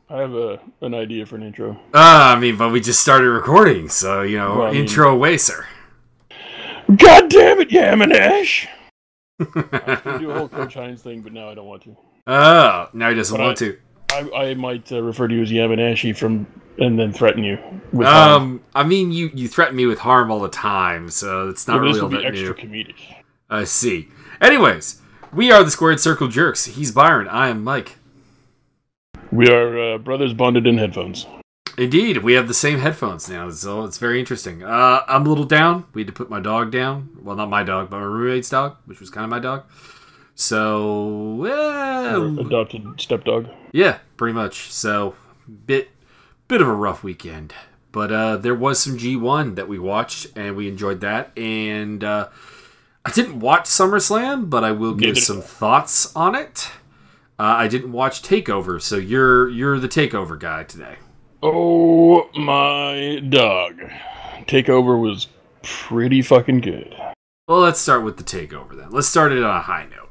I have an idea for an intro. But we just started recording, so, intro away, sir. God damn it, Yamanesh! I was going to do a whole Coach Hines thing, but now I don't want to. Oh, now he doesn't want to. I might refer to you as Yamaneshi and then threaten you with harm. You threaten me with harm all the time, so it's not really all that new. This will be extra comedic. I see. Anyways, we are the Squared Circle Jerks. He's Byron. I am Mike. We are brothers bonded in headphones. Indeed, we have the same headphones now, so it's very interesting. I'm a little down. We had to put my dog down. Well, not my dog, but my roommate's dog, which was kind of my dog. So, adopted stepdog. Yeah, pretty much. So, bit of a rough weekend. But there was some G1 that we watched, and we enjoyed that. And I didn't watch SummerSlam, but I will give some thoughts on it. I didn't watch Takeover, so you're the Takeover guy today. Oh my dog. Takeover was pretty fucking good. Well, let's start with the Takeover then. Let's start it on a high note.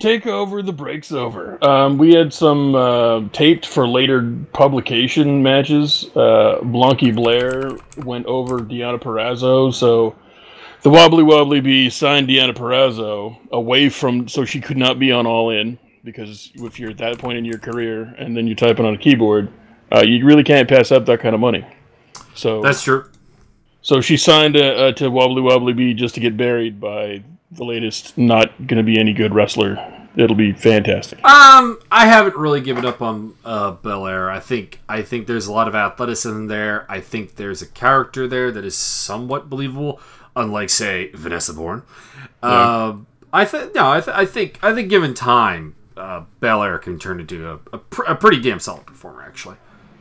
Takeover, the break's over. We had some taped for later publication matches. Blanky Blair went over Deonna Purrazzo, so the Wobbly Wobbly Bee signed Deonna Purrazzo away from, so she could not be on All In, because if you're at that point in your career and then you're typing on a keyboard, you really can't pass up that kind of money. So that's true. So she signed to Wobbly Wobbly Bee just to get buried by the latest not going to be any good wrestler. It'll be fantastic. I haven't really given up on Belair. I think there's a lot of athleticism there. I think there's a character there that is somewhat believable, unlike, say, Vanessa Bourne. Yeah. I think given time, Belair can turn into a pretty damn solid performer, actually.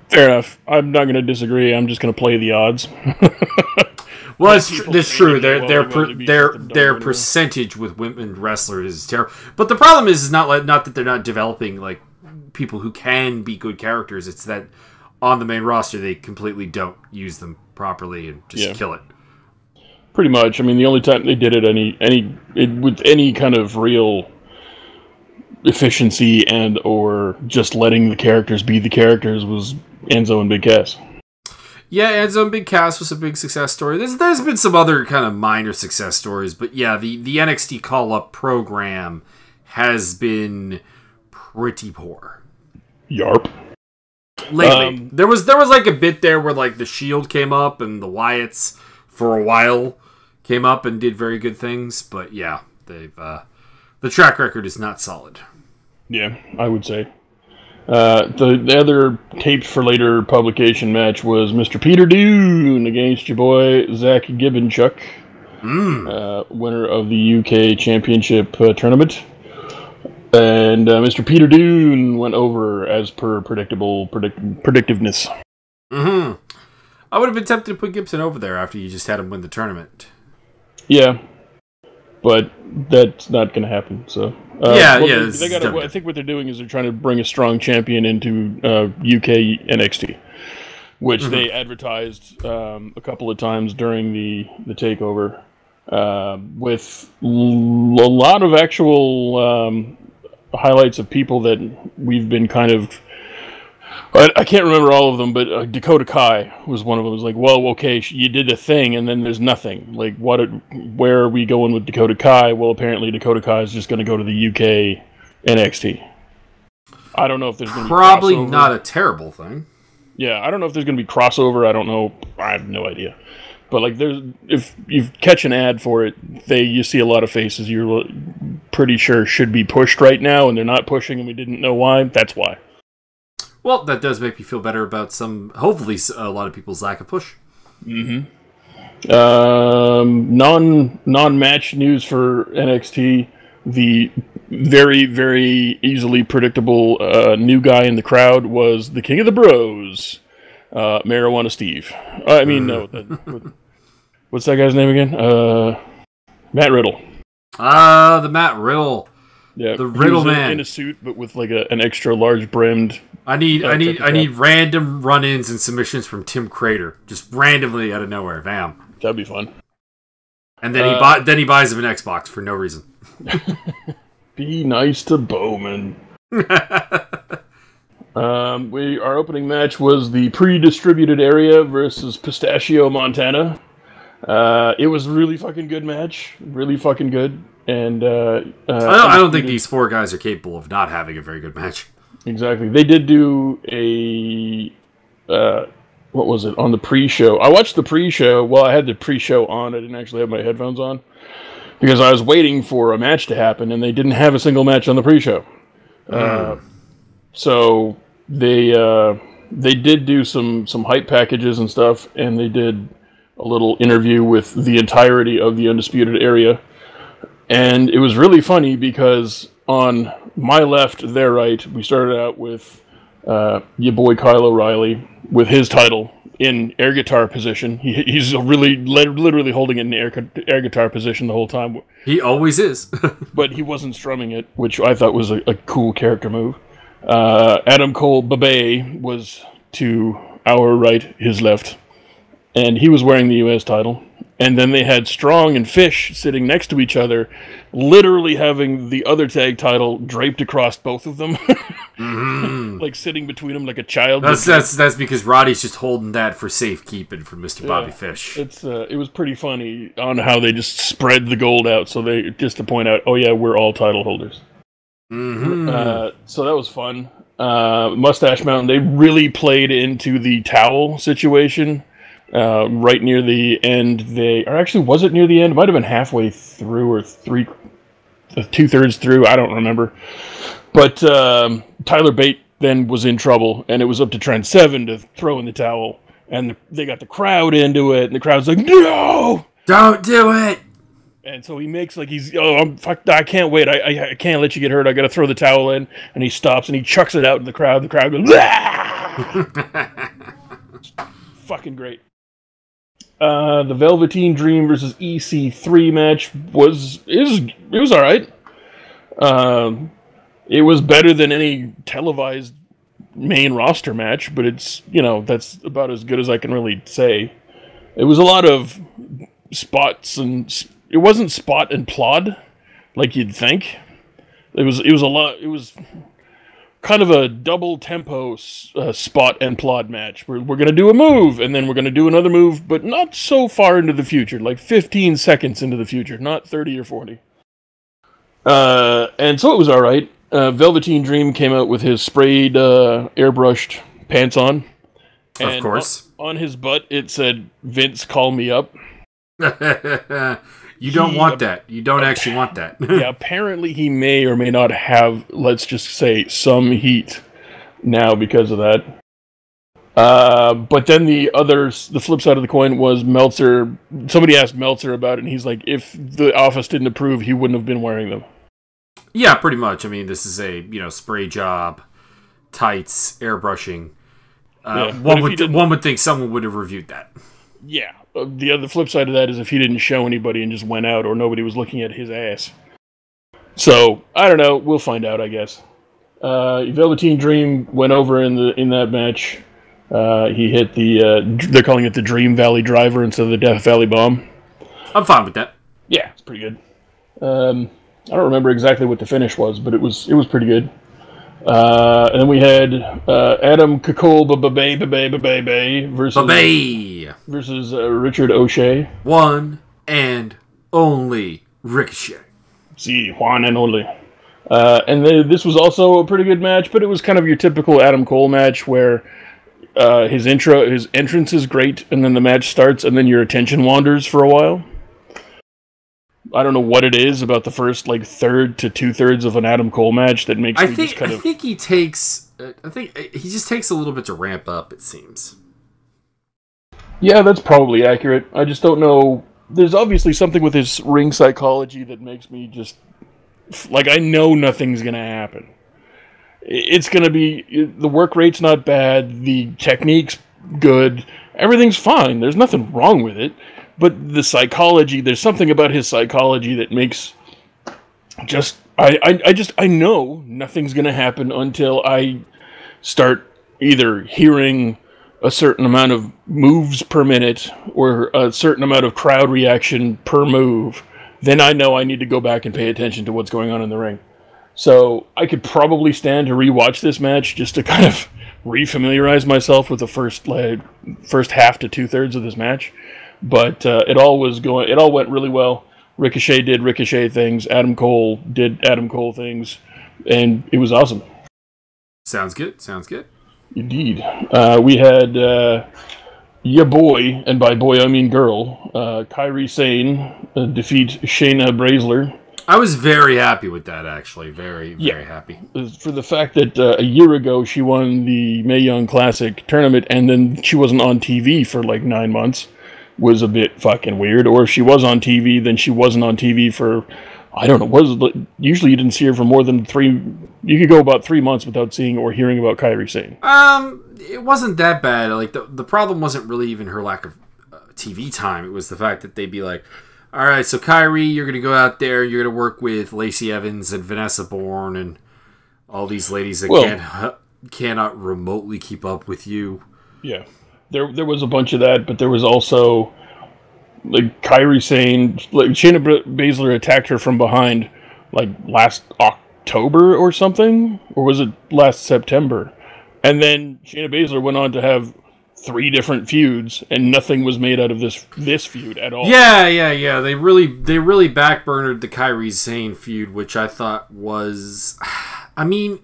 Fair enough. I'm not going to disagree. I'm just going to play the odds. Well, that's true. Their percentage with women wrestlers is terrible. But the problem is not that they're not developing like people who can be good characters. It's that on the main roster they completely don't use them properly and just kill it. Pretty much. I mean, the only time they did it with any kind of real efficiency and or just letting the characters be the characters was Enzo and Big Cass. Yeah, Enzo and Big Cass was a big success story. There's been some other kind of minor success stories, but yeah, the NXT call-up program has been pretty poor. Yarp. Lately. There was like a bit there where like the Shield came up and the Wyatts for a while came up and did very good things, but yeah, they've the track record is not solid. Yeah, I would say. The other taped for later publication match was Mr. Peter Dune against your boy Zach Gibbonchuk, winner of the UK Championship tournament. And Mr. Peter Dune went over as per predictiveness. Mm-hmm. I would have been tempted to put Gibson over there after you just had him win the tournament. Yeah, but that's not going to happen. So I think what they're doing is they're trying to bring a strong champion into UK NXT, which they advertised a couple of times during the takeover, with a lot of actual highlights of people that we've been kind of. I can't remember all of them, but Dakota Kai was one of them. It was like, well, okay, you did a thing, and then there's nothing. Like, where are we going with Dakota Kai? Well, apparently Dakota Kai is just going to go to the UK NXT. I don't know if there's going to be probably not a terrible thing. Yeah, I don't know if there's going to be crossover. I don't know. I have no idea. But like, if you catch an ad for it, you see a lot of faces you're pretty sure should be pushed right now, and they're not pushing, and we didn't know why. That's why. Well, that does make me feel better about hopefully a lot of people's lack of push. Mm-hmm. Non-match news for NXT. The very, very easily predictable new guy in the crowd was the King of the Bros, Marijuana Steve. What's that guy's name again? Matt Riddle. The Matt Riddle. Yeah, the Riddle man in a suit, but with like an extra large brimmed. I need random run-ins and submissions from Tim Crater, just randomly out of nowhere. Bam. That'd be fun. And then he buys him an Xbox for no reason. Be nice to Bowman. Our opening match was the pre-distributed area versus Pistachio, Montana. It was a really fucking good match. Really fucking good. And I don't think these 4 guys are capable of not having a very good match. Exactly. They did do a... what was it? On the pre-show. I watched the pre-show. Well, I had the pre-show on. I didn't actually have my headphones on. Because I was waiting for a match to happen, and they didn't have a single match on the pre-show. So they did do some hype packages and stuff, and they did a little interview with the entirety of the Undisputed Area. And it was really funny because on my left, their right, we started out with your boy Kyle O'Reilly with his title in air guitar position. He's really literally holding it in air guitar position the whole time. He always is. But he wasn't strumming it, which I thought was a cool character move. Adam Cole Babe was to our right, his left, and he was wearing the U.S. title. And then they had Strong and Fish sitting next to each other, literally having the other tag title draped across both of them. Like sitting between them like a child. That's because Roddy's just holding that for safekeeping for Mr. Bobby Fish. It was pretty funny on how they just spread the gold out, so they just to point out, oh yeah, we're all title holders. So that was fun. Mustache Mountain, they really played into the towel situation. Right near the end, was it near the end? It might have been halfway through or 2/3 through. I don't remember. But Tyler Bate then was in trouble, and it was up to Trent Seven to throw in the towel, and they got the crowd into it, and the crowd's like, "No, don't do it!" And so he makes like I can't wait. I can't let you get hurt. I got to throw the towel in, and he stops and he chucks it out in the crowd. The crowd goes, fucking great. The Velveteen Dream versus EC3 match was all right. It was better than any televised main roster match, but it's that's about as good as I can really say. It was a lot of spots, and it wasn't spot and plod like you'd think. It was a lot. It was kind of a double tempo spot and plod match. We're going to do a move, and then we're going to do another move, but not so far into the future, like 15 seconds into the future, not 30 or 40. And so it was all right. Velveteen Dream came out with his sprayed, airbrushed pants on. And of course. On his butt, it said, "Vince, call me up." You don't want that. You don't actually want that. Yeah, apparently he may or may not have, let's just say, some heat now because of that. But then the flip side of the coin was Meltzer. Somebody asked Meltzer about it, and he's like, if the office didn't approve, he wouldn't have been wearing them. Yeah, pretty much. I mean, this is a spray job, tights, airbrushing. One would think someone would have reviewed that. Yeah. The other flip side of that is if he didn't show anybody and just went out, or nobody was looking at his ass. So I don't know. We'll find out, I guess. Velveteen Dream went over in that match. He hit they're calling it the Dream Valley Driver instead of the Death Valley Bomb. I'm fine with that. Yeah, it's pretty good. I don't remember exactly what the finish was, but it was pretty good. And then we had Adam Cole Babe versus Richard O'Shea. One and only Ricochet. See, one and only. And this was also a pretty good match, but it was kind of your typical Adam Cole match where his entrance is great, and then the match starts, and then your attention wanders for a while. I don't know what it is about the first third to 2/3 of an Adam Cole match that makes I think he just takes a little bit to ramp up, it seems. Yeah, that's probably accurate. I just don't know. There's obviously something with his ring psychology that makes me just I know nothing's gonna happen. It's gonna be the work rate's not bad, the technique's good, everything's fine. There's nothing wrong with it. But the psychology, there's something about his psychology that makes I know nothing's going to happen until I start either hearing a certain amount of moves per minute or a certain amount of crowd reaction per move. Then I know I need to go back and pay attention to what's going on in the ring. So I could probably stand to rewatch this match just to kind of refamiliarize myself with the first half to 2/3 of this match. But it all went really well. Ricochet did Ricochet things. Adam Cole did Adam Cole things, and it was awesome. Sounds good. Sounds good. Indeed. We had ya boy, and by boy I mean girl, Kairi Sane defeat Shayna Baszler. I was very happy with that, actually. Very happy. For the fact that a year ago she won the Mae Young Classic tournament and then she wasn't on TV for like 9 months was a bit fucking weird. Or if she was on TV, then she wasn't on TV for, I don't know, usually you didn't see her for more than 3, you could go about 3 months without seeing or hearing about Kairi Sane. It wasn't that bad. Like, the problem wasn't really even her lack of TV time. It was the fact that they'd be like, all right, so Kairi, you're going to go out there, you're going to work with Lacey Evans and Vanessa Bourne and all these ladies that cannot remotely keep up with you. Yeah, there was a bunch of that, but there was also, like, Kairi Sane, like, Shayna Baszler attacked her from behind, like, last October or something? Or was it last September? And then Shayna Baszler went on to have 3 different feuds, and nothing was made out of this feud at all. Yeah. They really backburnered the Kairi Sane feud, which I thought was, I mean,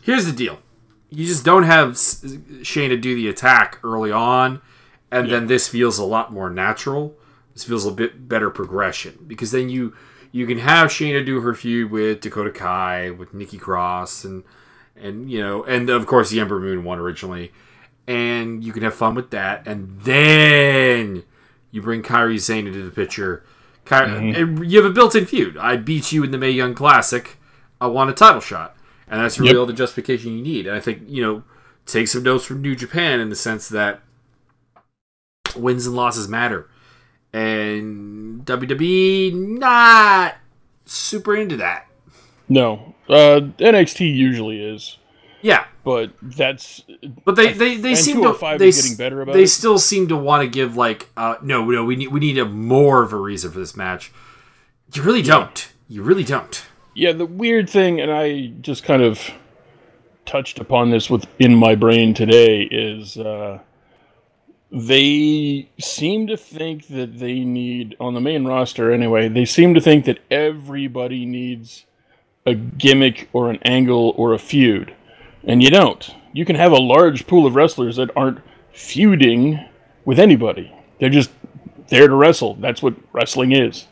here's the deal: you just don't have Shayna do the attack early on, and then this feels a lot more natural. This feels a bit better progression because then you can have Shayna do her feud with Dakota Kai, with Nikki Cross, and you know, and of course the Ember Moon won originally, and you can have fun with that, and then you bring Kairi Sane into the picture. You have a built-in feud. I beat you in the Mae Young Classic. I want a title shot, and that's really all the justification you need. And I think, you know, take some notes from New Japan in the sense that wins and losses matter, and WWE not super into that. No, NXT usually is. Yeah, but that's. But they seem to getting better about they it. Still seem to want to give like no we need a more of a reason for this match. You really don't. You really don't. Yeah, the weird thing, and I just kind of touched upon this in my brain today, is they seem to think that they need, on the main roster anyway, they seem to think that everybody needs a gimmick or an angle or a feud. And you don't. You can have a large pool of wrestlers that aren't feuding with anybody. They're just there to wrestle. That's what wrestling is.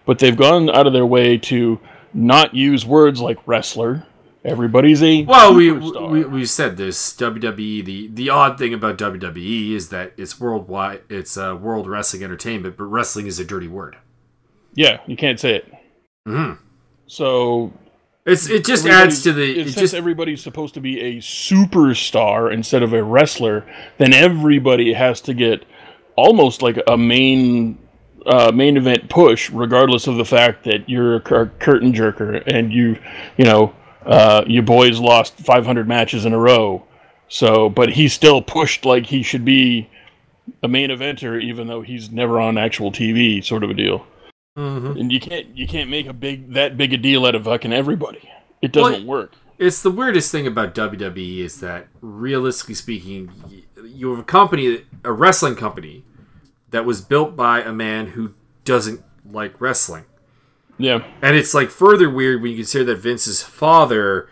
But they've gone out of their way to not use words like wrestler. Everybody's a superstar. We said this. WWE, the odd thing about WWE is that it's worldwide. It's World Wrestling Entertainment, but wrestling is a dirty word. Yeah, you can't say it. Mm-hmm. So it just adds to the. Since everybody's supposed to be a superstar instead of a wrestler, then everybody has to get almost like a main event push, regardless of the fact that you're a curtain jerker and your boy's lost 500 matches in a row. So, but he's still pushed like he should be a main eventer, even though he's never on actual TV, sort of a deal. Mm-hmm. And you can't make that big a deal out of fucking everybody. It doesn't work. It's the weirdest thing about WWE is that, realistically speaking, you have a wrestling company that was built by a man who doesn't like wrestling. Yeah. And it's like further weird when you consider that Vince's father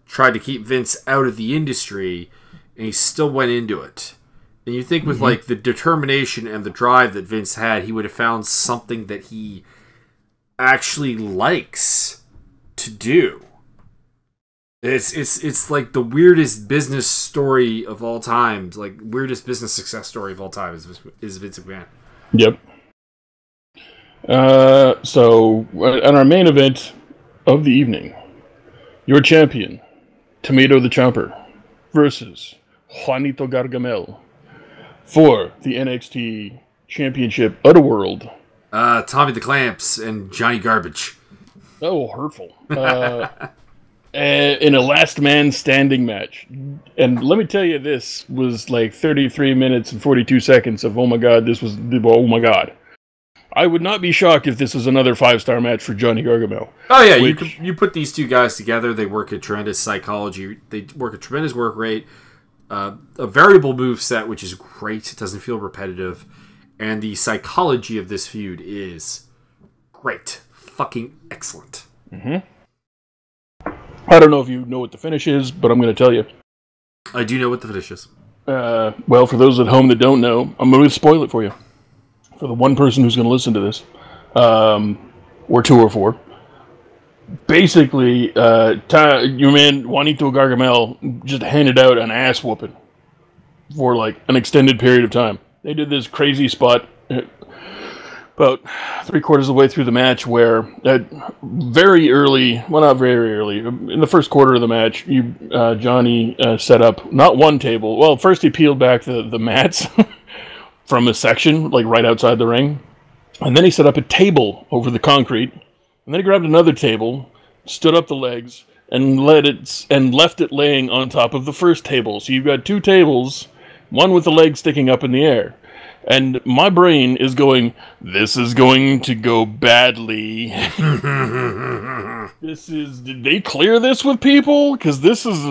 tried to keep Vince out of the industry and he still went into it. And you think with like the determination and the drive that Vince had, he would have found something that he actually likes to do. It's like the weirdest business story of all time, like weirdest business success story of all time is Vince McMahon. Yep. So on our main event of the evening, your champion, Tomato the Chomper, versus Juanito Gargamel for the NXT Championship of the World. Tommy the Clamps and Johnny Garbage. Oh, hurtful. In a last man standing match. And let me tell you, this was like 33 minutes and 42 seconds of, oh my god, oh my god. I would not be shocked if this is another 5-star match for Johnny Gargamel. Oh yeah, you put these two guys together, they work a tremendous psychology. They work a tremendous work rate. A variable move set, which is great. It doesn't feel repetitive. And the psychology of this feud is great. Fucking excellent. Mm-hmm. I don't know if you know what the finish is, but I'm going to tell you. I do know what the finish is. Well, for those at home that don't know, I'm going to spoil it for you. For the one person who's going to listen to this. Or 2 or 4. Basically, your man Juanito Gargamel just handed out an ass whooping for like an extended period of time. They did this crazy spot about 3/4 of the way through the match where very early, well not very early, in the first quarter of the match, Johnny set up not one table. Well, first he peeled back the mats from a section like right outside the ring, and then he set up a table over the concrete. And then he grabbed another table, stood up the legs, and left it laying on top of the first table. So you've got 2 tables, one with the leg sticking up in the air. And my brain is going, this is going to go badly. Did they clear this with people? Because this is...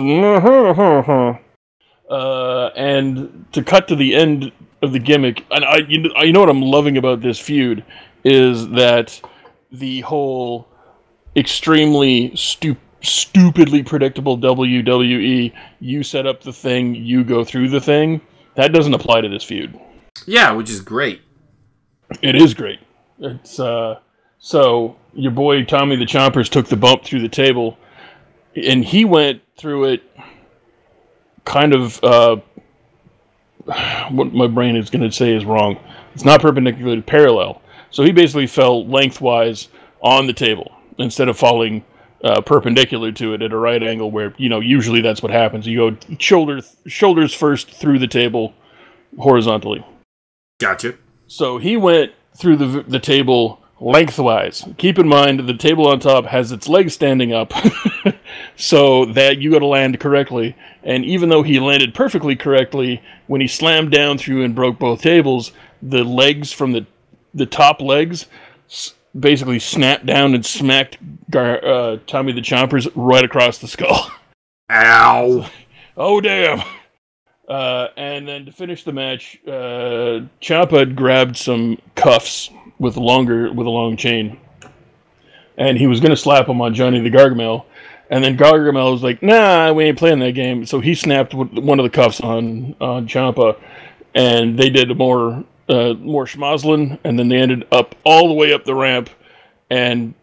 and to cut to the end of the gimmick, and you know what I'm loving about this feud, is that the whole extremely stupidly predictable WWE, you set up the thing, you go through the thing, that doesn't apply to this feud. Yeah, which is great. It is great. It's so your boy Tommy the Chompers took the bump through the table, and he went through it kind of what my brain is going to say is wrong. It's not perpendicular, parallel. So he basically fell lengthwise on the table instead of falling perpendicular to it at a right angle where, usually that's what happens. You go shoulders first through the table horizontally. Gotcha. So he went through the table lengthwise. Keep in mind, the table on top has its legs standing up so that you got to land correctly. And even though he landed perfectly correctly, when he slammed down through and broke both tables, the legs from the top legs basically snapped down and smacked Tommy the Chompers right across the skull. Ow! Oh, damn! And then to finish the match, Ciampa had grabbed some cuffs with a long chain, and he was going to slap them on Johnny the Gargamel, and then Gargamel was like, "Nah, we ain't playing that game." So he snapped one of the cuffs on Ciampa, and they did more schmozzling, and then they ended up all the way up the ramp, and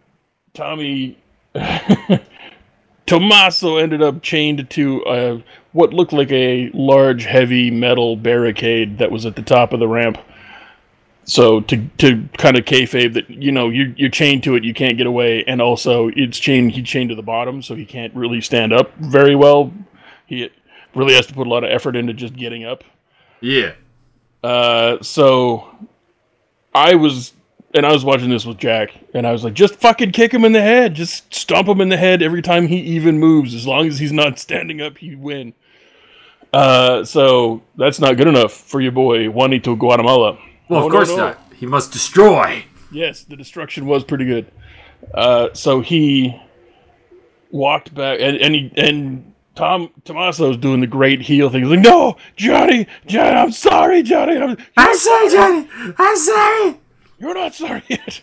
Tommaso ended up chained to what looked like a large, heavy metal barricade that was at the top of the ramp. So to kind of kayfabe that, you're chained to it, you can't get away, and also he's chained to the bottom, so he can't really stand up very well. He really has to put a lot of effort into just getting up. Yeah. So I was watching this with Jack, and I was like, just fucking kick him in the head. Just stomp him in the head every time he even moves. As long as he's not standing up, you win. So that's not good enough for your boy, Juanito Guatemala. Well, of course not. He must destroy. Yes, the destruction was pretty good. So he walked back, and Tommaso's doing the great heel thing. He's like, no, Johnny, I'm sorry, Johnny. I'm sorry, Johnny. I'm sorry. You're not sorry yet.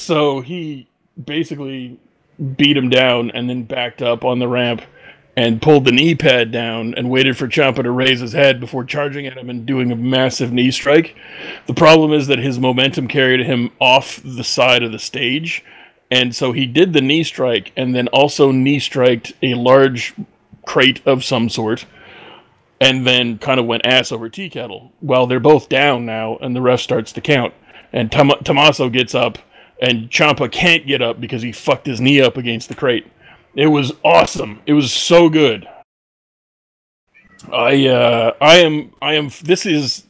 So he basically beat him down and then backed up on the ramp and pulled the knee pad down and waited for Ciampa to raise his head before charging at him and doing a massive knee strike. The problem is that his momentum carried him off the side of the stage, and so he did the knee strike and then also knee striked a large crate of some sort, and then kind of went ass over tea kettle. Well, they're both down now, and the ref starts to count. And Tommaso gets up, and Ciampa can't get up because he fucked his knee up against the crate. It was awesome. It was so good. This is,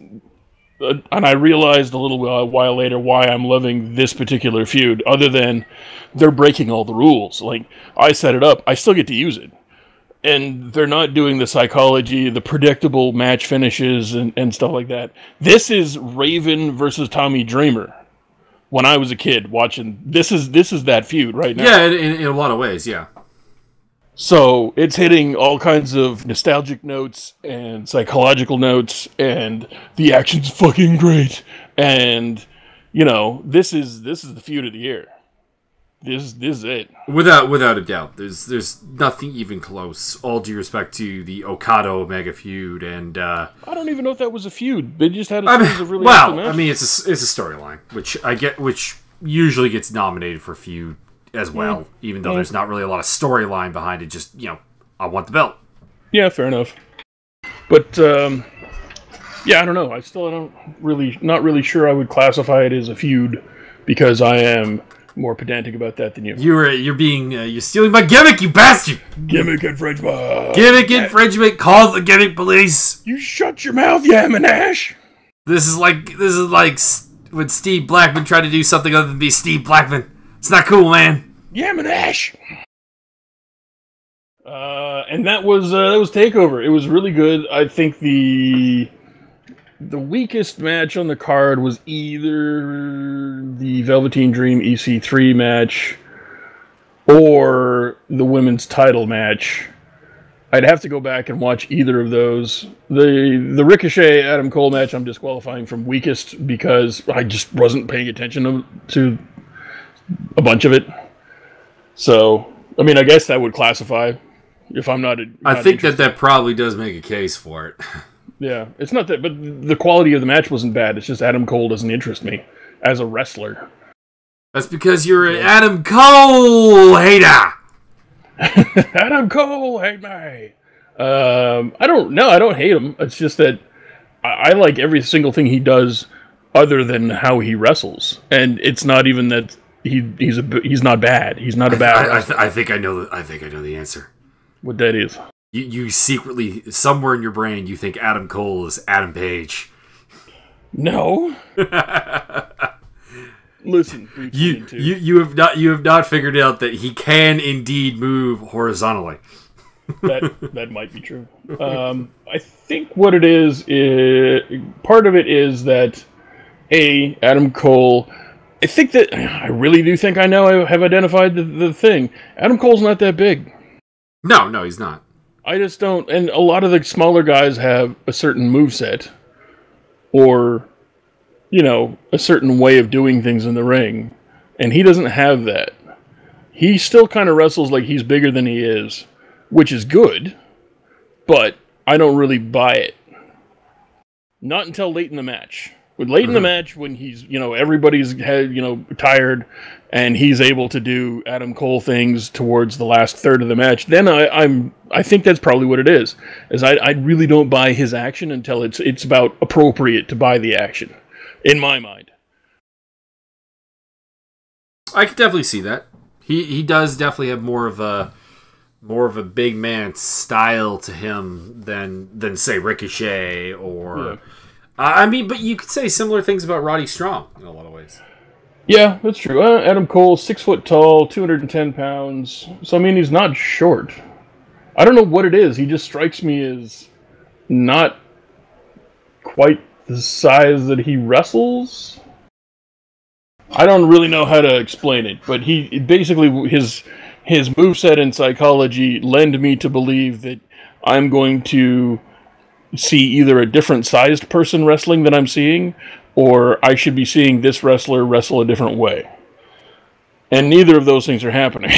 and I realized a little while later why I'm loving this particular feud, other than they're breaking all the rules. Like, I set it up, I still get to use it. And they're not doing the psychology, the predictable match finishes and stuff like that. This is Raven versus Tommy Dreamer. when I was a kid watching. This is that feud right now. Yeah, in a lot of ways, yeah. So it's hitting all kinds of nostalgic notes and psychological notes, and the action's fucking great. And this is the feud of the year. This is it. Without a doubt. There's nothing even close. All due respect to the Okada Omega feud, and I don't even know if that was a feud. They just had a series of really awesome matches. I mean, it's a storyline, which usually gets nominated for feud as well, even though there's not really a lot of storyline behind it. Just I want the belt. Yeah, fair enough. But I don't know. Not really sure I would classify it as a feud because I am more pedantic about that than you. You're stealing my gimmick, you bastard! Gimmick infringement. Gimmick infringement. Call the gimmick police. You shut your mouth, Yamanash. This is like when Steve Blackman tried to do something other than be Steve Blackman. It's not cool, man. Yamanash. And that was Takeover. It was really good. I think the weakest match on the card was either the Velveteen Dream EC3 match or the women's title match. I'd have to go back and watch either of those. The Ricochet Adam Cole match I'm disqualifying from weakest because I just wasn't paying attention to a bunch of it. So, I mean, I guess that would classify if I'm not. I think that probably does make a case for it. Yeah, it's not that, but the quality of the match wasn't bad. It's just Adam Cole doesn't interest me as a wrestler. That's because you're an Adam Cole hater. Adam Cole hate me. I don't hate him. It's just that I like every single thing he does, other than how he wrestles. And it's not even that he's not bad. He's not a bad wrestler. I think I know the answer. What that is. You secretly, somewhere in your brain, you think Adam Cole is Adam Page. No. Listen, you have not figured out that he can indeed move horizontally. that might be true. I think what it is part of it is that Adam Cole. I think that I really do think I have identified the thing. Adam Cole's not that big. No, he's not. I just don't, and a lot of the smaller guys have a certain moveset, or, a certain way of doing things in the ring, and he doesn't have that. He still kind of wrestles like he's bigger than he is, which is good, but I don't really buy it. Not until late in the match. Late in the match, when he's, everybody's tired, and he's able to do Adam Cole things towards the last third of the match, then I think that's probably what it is. I really don't buy his action until it's about appropriate to buy the action, in my mind. I could definitely see that. He does definitely have more of a big man style to him than say Ricochet or. Yeah. But you could say similar things about Roddy Strong in a lot of ways. Yeah, that's true. Adam Cole, 6 foot tall, 210 pounds. So, I mean, he's not short. I don't know what it is. He just strikes me as not quite the size that he wrestles. I don't really know how to explain it, but his moveset and psychology lend me to believe that I'm going to see either a different sized person wrestling than I'm seeing, or I should be seeing this wrestler wrestle a different way. And neither of those things are happening.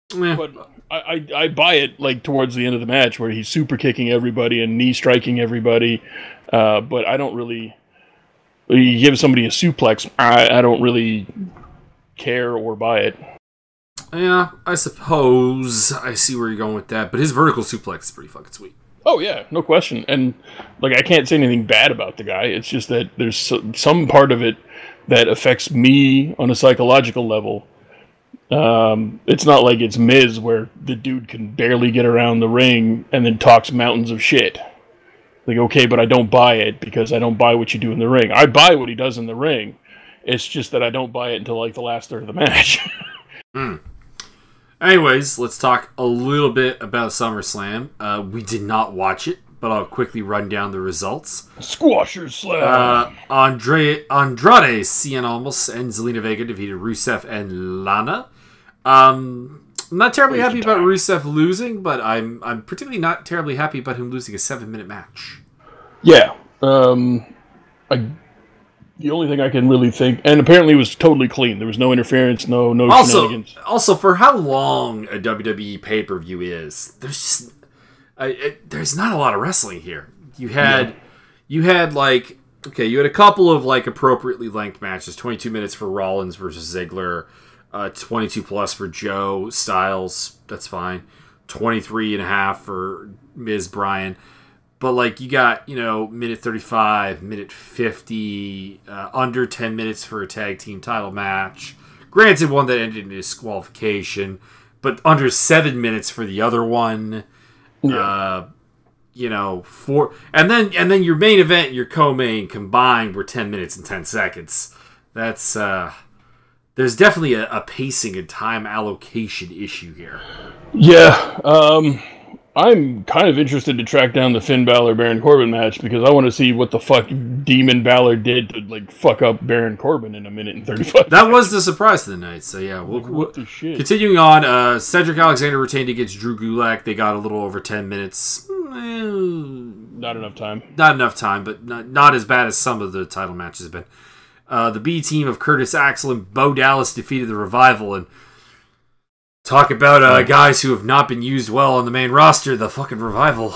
But I buy it like towards the end of the match where he's super kicking everybody and knee striking everybody. But I don't really. You give somebody a suplex, I don't really care or buy it. Yeah, I suppose I see where you're going with that. But his vertical suplex is pretty fucking sweet. Oh, yeah, no question. And, I can't say anything bad about the guy. It's just that there's some part of it that affects me on a psychological level. It's not like it's Miz, where the dude can barely get around the ring and then talks mountains of shit. Okay, but I don't buy it because I don't buy what you do in the ring. I buy what he does in the ring. It's just that I don't buy it until, the last third of the match. Anyways, let's talk a little bit about SummerSlam. We did not watch it, but I'll quickly run down the results. Squasher Slam! Andrade Cien Almas and Zelina Vega defeated Rusev and Lana. I'm not terribly happy about Rusev losing, but I'm particularly not terribly happy about him losing a 7-minute match. Yeah. The only thing I can really think, and apparently it was totally clean. There was no interference, no shenanigans. Also, for how long a WWE pay-per-view is, there's not a lot of wrestling here. You had a couple of like appropriately length matches. 22 minutes for Rollins versus Ziggler, 22 plus for Joe Styles. That's fine. 23.5 for Miz Bryan. But, like, you got, minute 35, minute 50, under 10 minutes for a tag team title match. Granted, one that ended in disqualification, but under 7 minutes for the other one. Yeah. And then your main event and your co-main combined were 10 minutes and 10 seconds. That's, there's definitely a pacing and time allocation issue here. Yeah, I'm kind of interested to track down the Finn Balor-Baron Corbin match because I want to see what the fuck Demon Balor did to, like, fuck up Baron Corbin in a minute and 35 That was the surprise of the night, so yeah. Continuing on, Cedric Alexander retained against Drew Gulak. They got a little over 10 minutes. Not enough time. Not enough time, but not as bad as some of the title matches have been. The B team of Curtis Axel and Bo Dallas defeated the Revival, and talk about guys who have not been used well on the main roster, the fucking Revival.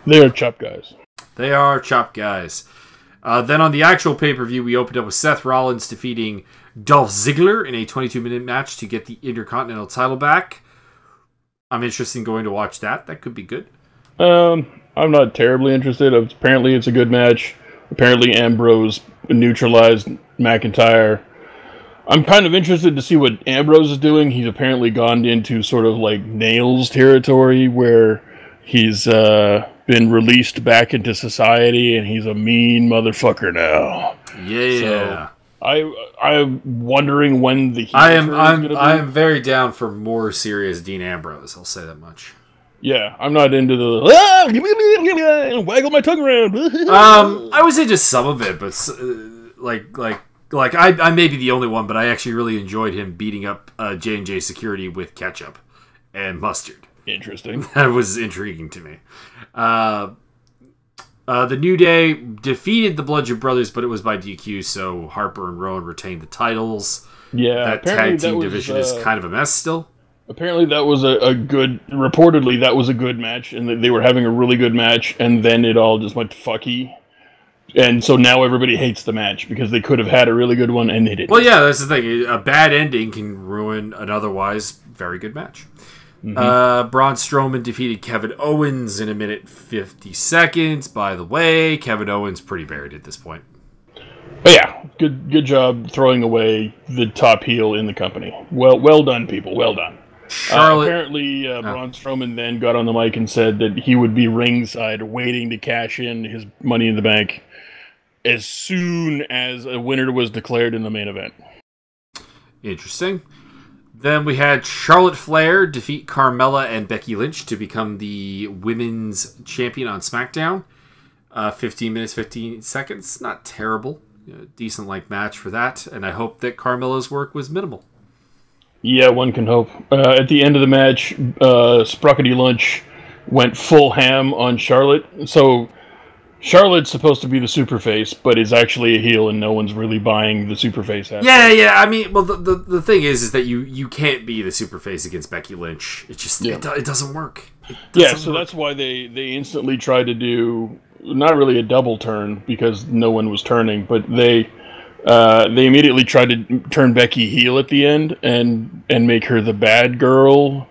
They are chop guys. They are chop guys. Then on the actual pay-per-view, we opened up with Seth Rollins defeating Dolph Ziggler in a 22-minute match to get the Intercontinental title back. I'm interested in going to watch that. That could be good. I'm not terribly interested. Apparently it's a good match. Apparently Ambrose neutralized McIntyre. I'm kind of interested to see what Ambrose is doing. He's apparently gone into sort of like Nails territory where he's been released back into society and he's a mean motherfucker now. Yeah. So I'm wondering when the I am very down for more serious Dean Ambrose. I'll say that much. Yeah, I'm not into the waggle my tongue around. I was into some of it, but I may be the only one, but I actually really enjoyed him beating up J&J Security with ketchup and mustard. Interesting. That was intriguing to me. The New Day defeated the Bludgeon Brothers, but it was by DQ, so Harper and Rowan retained the titles. Yeah, that tag team division is kind of a mess still. Apparently that was reportedly that was a good match, and they were having a really good match, and then it all just went fucky. And so now everybody hates the match because they could have had a really good one and they didn't. Well, yeah, that's the thing. A bad ending can ruin an otherwise very good match. Mm-hmm. Braun Strowman defeated Kevin Owens in a minute 50 seconds. By the way, Kevin Owens pretty buried at this point. But yeah, good job throwing away the top heel in the company. Well done, people. Well done. Apparently, Braun Strowman then got on the mic and said that he would be ringside waiting to cash in his Money in the Bank as soon as a winner was declared in the main event. Interesting. Then we had Charlotte Flair defeat Carmella and Becky Lynch to become the women's champion on SmackDown. 15 minutes, 15 seconds. Not terrible. Decent match for that. And I hope that Carmella's work was minimal. Yeah, one can hope. At the end of the match, Sprockety Lunch went full ham on Charlotte. So Charlotte's supposed to be the superface, but is actually a heel, and no one's really buying the superface. Yeah. I mean, well, the thing is that you can't be the superface against Becky Lynch. It just it doesn't work. So that's why they instantly tried to do not really a double turn because no one was turning, but they immediately tried to turn Becky heel at the end and make her the bad girl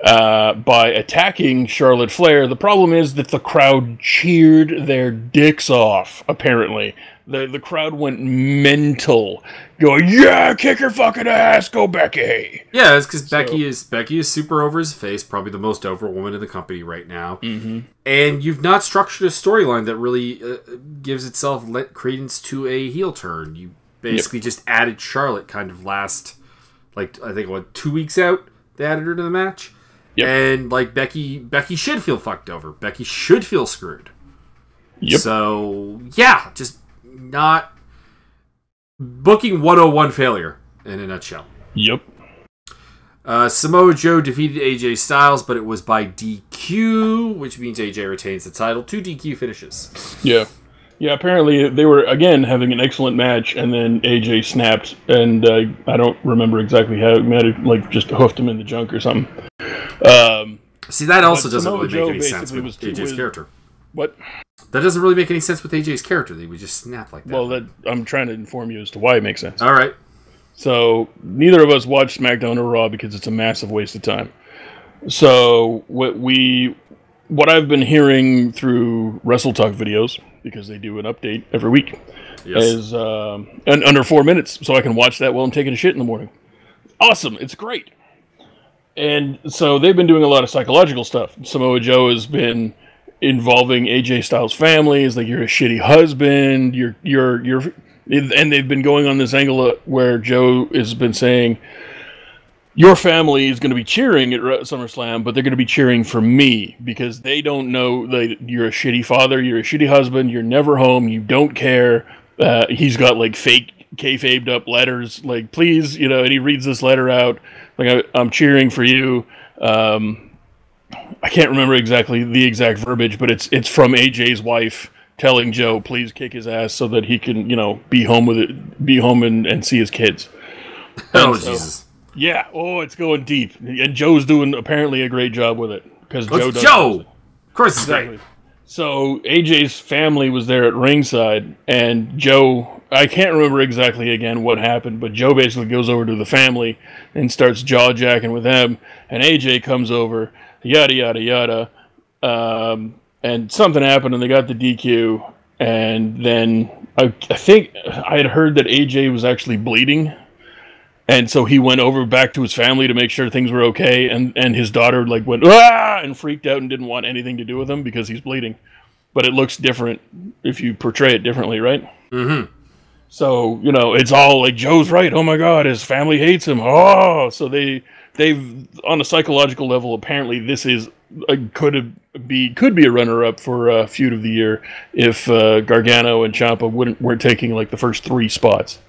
by attacking Charlotte Flair. The problem is that the crowd cheered their dicks off, apparently. The crowd went mental, going, yeah, kick her fucking ass, go Becky! Yeah, it's because Becky is super over his face, probably the most over woman in the company right now. Mm-hmm. And you've not structured a storyline that really gives itself credence to a heel turn. You basically just added Charlotte kind of last, I think, 2 weeks out, they added her to the match. Yep. And like Becky should feel fucked over. Becky should feel screwed. Yep. So yeah, just not booking 101 failure in a nutshell. Yep. Samoa Joe defeated AJ Styles, but it was by DQ, which means AJ retains the title. 2 DQ finishes. Yeah. Yeah, apparently they were, again, having an excellent match, and then AJ snapped, and I don't remember exactly how. It might have, like, just hoofed him in the junk or something. See, that also doesn't really make any sense with AJ's character. What? That doesn't really make any sense with AJ's character. They would just snap like that. Well, I'm trying to inform you as to why it makes sense. All right. So, neither of us watched SmackDown or Raw because it's a massive waste of time. So, what I've been hearing through Wrestle Talk videos, because they do an update every week, is and under 4 minutes, so I can watch that while I'm taking a shit in the morning. Awesome, it's great. And so they've been doing a lot of psychological stuff. Samoa Joe has been involving AJ Styles' family. It's like, you're a shitty husband. And they've been going on this angle where Joe has been saying, your family is going to be cheering at SummerSlam, but they're going to be cheering for me because they don't know that you're a shitty father, you're a shitty husband, you're never home, you don't care. He's got like fake kayfabed up letters, like, please, and he reads this letter out, like, I'm cheering for you. I can't remember exactly the exact verbiage, but it's from AJ's wife telling Joe, please kick his ass so that he can, be home and see his kids. Jesus. Yeah. Oh, it's going deep. And Joe's doing apparently a great job with it. Because Joe does. Joe! Of course it's exactly. Great. So AJ's family was there at ringside, and Joe, I can't remember exactly again what happened, but Joe basically goes over to the family and starts jaw-jacking with them, and AJ comes over, yada, yada, yada. And something happened, and they got the DQ, and then I think I had heard that AJ was actually bleeding, and so he went over back to his family to make sure things were okay, and his daughter like went, ah, and freaked out and didn't want anything to do with him because he's bleeding. But it looks different if you portray it differently, right? Mm-hmm. So, it's all like, Joe's right, oh my God, his family hates him, oh! So they've, on a psychological level, apparently this is could be a runner-up for Feud of the Year if Gargano and Ciampa weren't taking like the first 3 spots.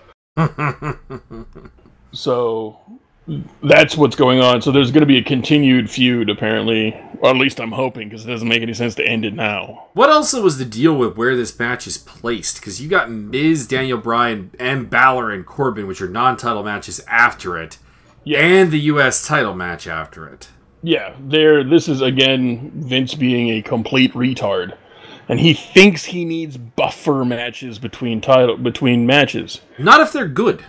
So that's what's going on. So there's going to be a continued feud, apparently, or at least I'm hoping, because it doesn't make any sense to end it now. What also was the deal with where this match is placed? Because you got Miz, Daniel Bryan, and Balor and Corbin, which are non-title matches after it, and the U.S. title match after it. Yeah, this is, again, Vince being a complete retard. And he thinks he needs buffer matches between matches. Not if they're good.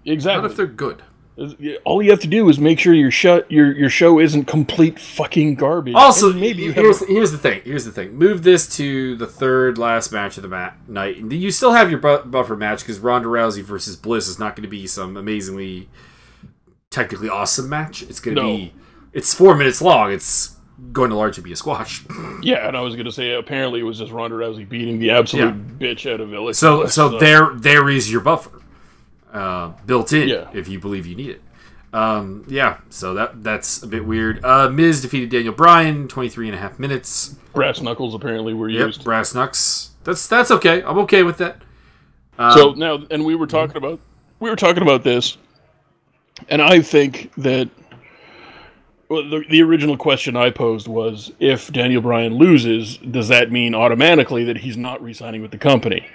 Exactly. Not if they're good. All you have to do is make sure your show isn't complete fucking garbage. Also, here's the thing. Here's the thing. Move this to the third last match of the night. You still have your buffer match because Ronda Rousey versus Bliss is not going to be some amazingly technically awesome match. It's going to be... It's 4 minutes long. It's going to largely be a squash. Yeah, and I was going to say, apparently it was just Ronda Rousey beating the absolute bitch out of Alexa. So there is your buffer built in, if you believe you need it. So that's a bit weird. Miz defeated Daniel Bryan, 23.5 minutes. Brass knuckles apparently were used. Yep, brass knucks. That's okay. I'm okay with that. So now, and we were talking about this, and I think that. Well, the original question I posed was, if Daniel Bryan loses, does that mean automatically that he's not re-signing with the company?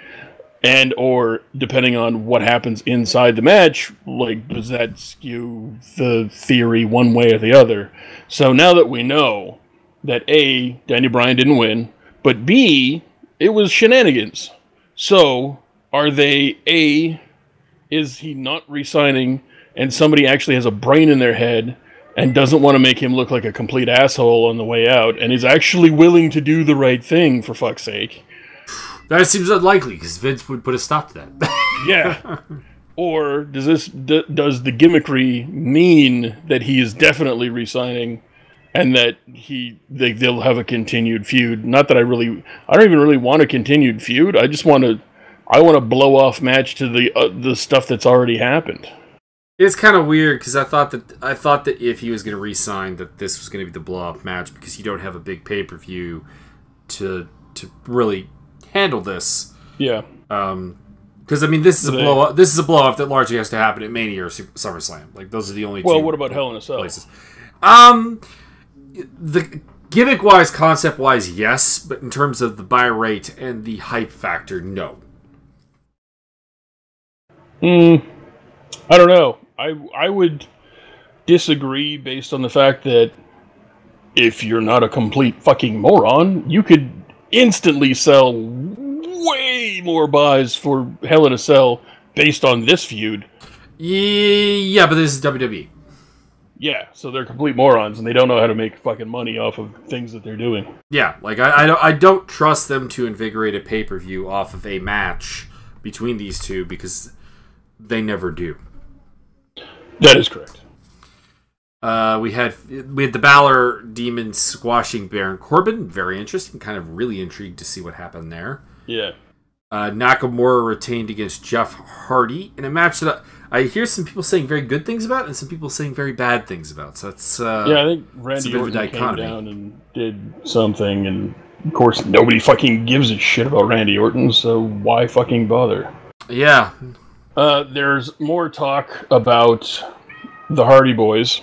And, or, depending on what happens inside the match, like, does that skew the theory one way or the other? So now that we know that A, Daniel Bryan didn't win, but B, it was shenanigans. So, are they, A, is he not re-signing and somebody actually has a brain in their head and doesn't want to make him look like a complete asshole on the way out, and is actually willing to do the right thing, for fuck's sake? That seems unlikely, because Vince would put a stop to that. Yeah. Or does the gimmickry mean that he is definitely re-signing, and that they'll have a continued feud? Not that I don't even really want a continued feud. I want a blow-off match to the stuff that's already happened. It's kind of weird because I thought that if he was going to re-sign, that this was going to be the blow-up match because you don't have a big pay-per-view to really handle this. Yeah. Because I mean, this is a blow-up. This is a blow-up that largely has to happen at Mania or SummerSlam. Like those are the only. Well, what about Hell in a Cell? Places. The gimmick-wise, concept-wise, yes, but in terms of the buy rate and the hype factor, no. I don't know. I would disagree based on the fact that if you're not a complete fucking moron, you could instantly sell way more buys for Hell in a Cell based on this feud. Yeah, but this is WWE. Yeah, so they're complete morons and they don't know how to make fucking money off of things that they're doing. Yeah, like I don't trust them to invigorate a pay-per-view off of a match between these two because they never do. That is correct. We had the Balor Demon squashing Baron Corbin. Very interesting. Kind of really intrigued to see what happened there. Yeah. Nakamura retained against Jeff Hardy in a match that I hear some people saying very good things about and some people saying very bad things about. So that's I think Randy Orton came down and did something, and of course nobody fucking gives a shit about Randy Orton, so why fucking bother? Yeah. There's more talk about the Hardy Boys.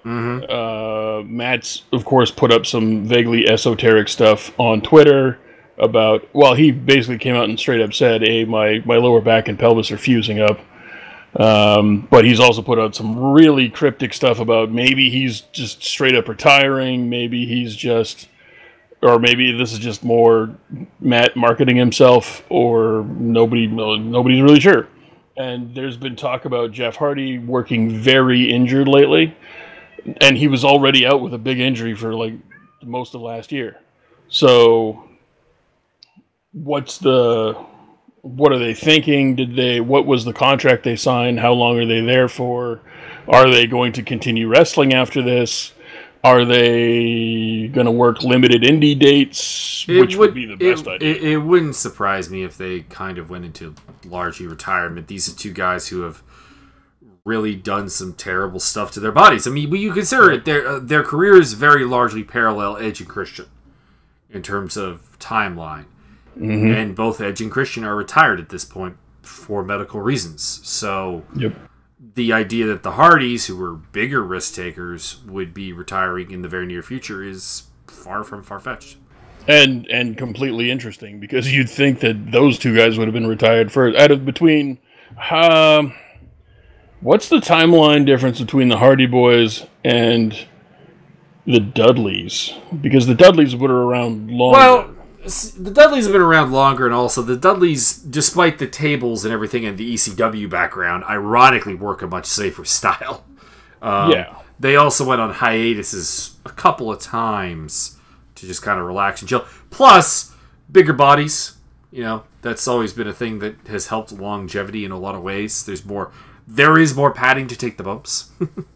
Mm-hmm. Matt's, of course, put up some vaguely esoteric stuff on Twitter about, well, he basically came out and straight up said, hey, my lower back and pelvis are fusing up. But he's also put out some really cryptic stuff about maybe he's just straight up retiring, maybe he's just, or maybe this is just more Matt marketing himself, or nobody's really sure. And there's been talk about Jeff Hardy working very injured lately, and he was already out with a big injury for like most of last year. So what are they thinking? What was the contract they signed? How long are they there for? Are they going to continue wrestling after this? Are they going to work limited indie dates, which would be the best idea? It wouldn't surprise me if they kind of went into largely retirement. These are two guys who have really done some terrible stuff to their bodies. I mean, when you consider it, their careers very largely parallel Edge and Christian in terms of timeline. Mm-hmm. And both Edge and Christian are retired at this point for medical reasons. So the idea that the Hardys, who were bigger risk takers, would be retiring in the very near future is far from far-fetched. And completely interesting, because you'd think that those two guys would have been retired first. What's the timeline difference between the Hardy Boys and the Dudleys? Because the Dudleys were around longer. Well, the Dudleys have been around longer, and also the Dudleys, despite the tables and everything and the ECW background, ironically work a much safer style. They also went on hiatuses a couple of times to just kind of relax and chill. Plus, bigger bodies. You know, that's always been a thing that has helped longevity in a lot of ways. There is more padding to take the bumps. I'm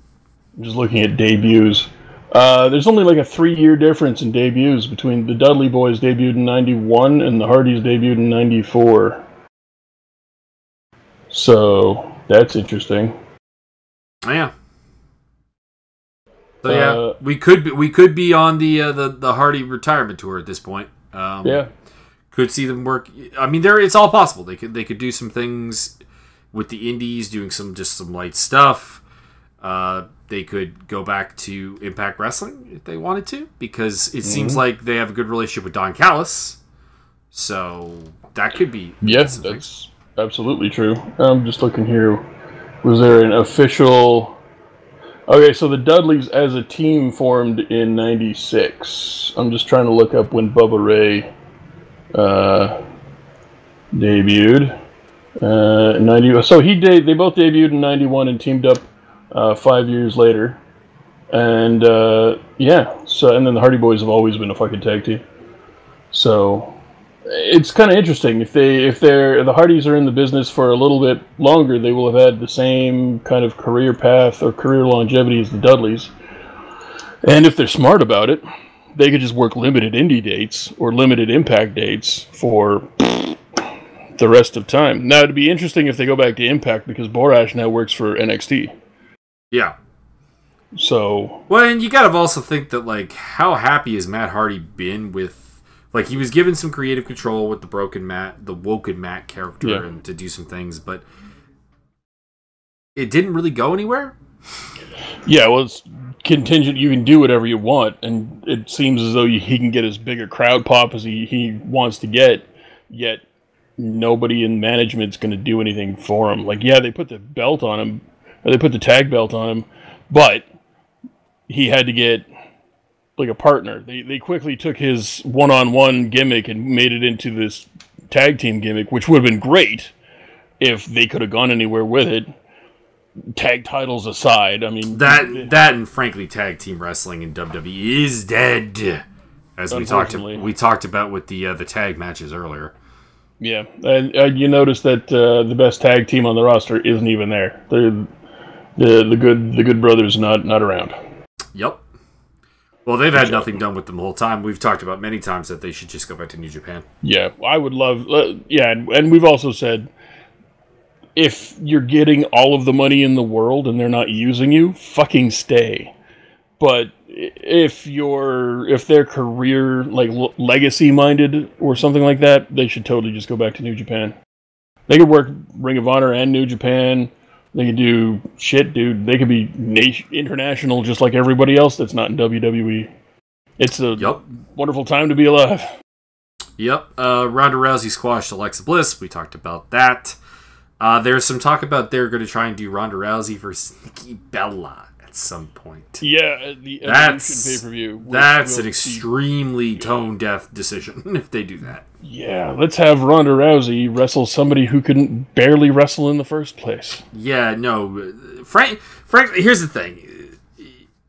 just looking at debuts. There's only like a 3-year difference in debuts between the Dudley Boys debuted in 91 and the Hardys debuted in 94. So that's interesting. Yeah. So yeah, we could be on the Hardy retirement tour at this point. Could see them work. I mean, it's all possible. They could do some things with the indies, doing some light stuff. They could go back to Impact Wrestling if they wanted to, because it seems like they have a good relationship with Don Callis. So that could be. Yes, that's absolutely true. I'm just looking here. Was there an official... Okay, so the Dudleys as a team formed in 96. I'm just trying to look up when Bubba Ray debuted. 90. So they both debuted in 91 and teamed up 5 years later. And and then the Hardy Boys have always been a fucking tag team. So it's kind of interesting. If the Hardys are in the business for a little bit longer, they will have had the same kind of career path or career longevity as the Dudleys. And if they're smart about it, they could just work limited indie dates or limited Impact dates for the rest of time. Now, it'd be interesting if they go back to Impact, because Borash now works for NXT. Yeah. So... Well, and you gotta also think that, like, how happy has Matt Hardy been with... Like, he was given some creative control with the Woken Matt character and to do some things, but it didn't really go anywhere? Yeah, well, it's contingent. You can do whatever you want, and it seems as though he can get as big a crowd pop as he wants to get, yet nobody in management's going to do anything for him. Like, yeah, they put the belt on him, or they put the tag belt on him, but he had to get, like, a partner. They quickly took his one-on-one gimmick and made it into this tag team gimmick, which would have been great if they could have gone anywhere with it. Tag titles aside, I mean... That and, frankly, tag team wrestling in WWE is dead. As we talked about with the tag matches earlier. Yeah, and you notice that the best tag team on the roster isn't even there. The Good Brothers not around. Yep. Well, they've had nothing done with them the whole time. We've talked about many times that they should just go back to New Japan. Yeah, I would love... and we've also said, if you're getting all of the money in the world and they're not using you, fucking stay. But if they're career, like, legacy minded or something like that, they should totally just go back to New Japan. They could work Ring of Honor and New Japan. They could do shit, dude. They could be international just like everybody else that's not in WWE. It's a wonderful time to be alive. Yep. Ronda Rousey squashed Alexa Bliss. We talked about that. There's some talk about they're going to try and do Ronda Rousey versus Nikki Bella at some point. Yeah, the Evolution pay-per-view. That's an extremely tone-deaf decision if they do that. Yeah, let's have Ronda Rousey wrestle somebody who couldn't barely wrestle in the first place. Yeah, no. Frankly, here's the thing.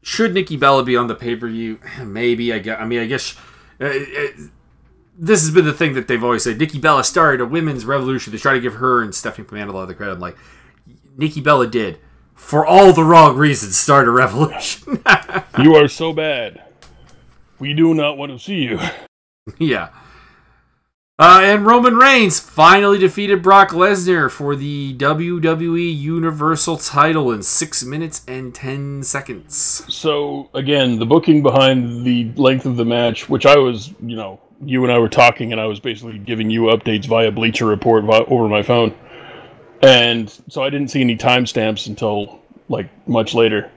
Should Nikki Bella be on the pay-per-view? Maybe. I guess... this has been the thing that they've always said. Nikki Bella started a women's revolution. They try to give her and Stephanie McMahon a lot of the credit. I'm like, Nikki Bella did, for all the wrong reasons, start a revolution. You are so bad. We do not want to see you. Yeah. And Roman Reigns finally defeated Brock Lesnar for the WWE Universal title in 6 minutes and 10 seconds. So, again, the booking behind the length of the match, which I was, you and I were talking, and I was basically giving you updates via Bleacher Report over my phone. And so I didn't see any timestamps until, much later.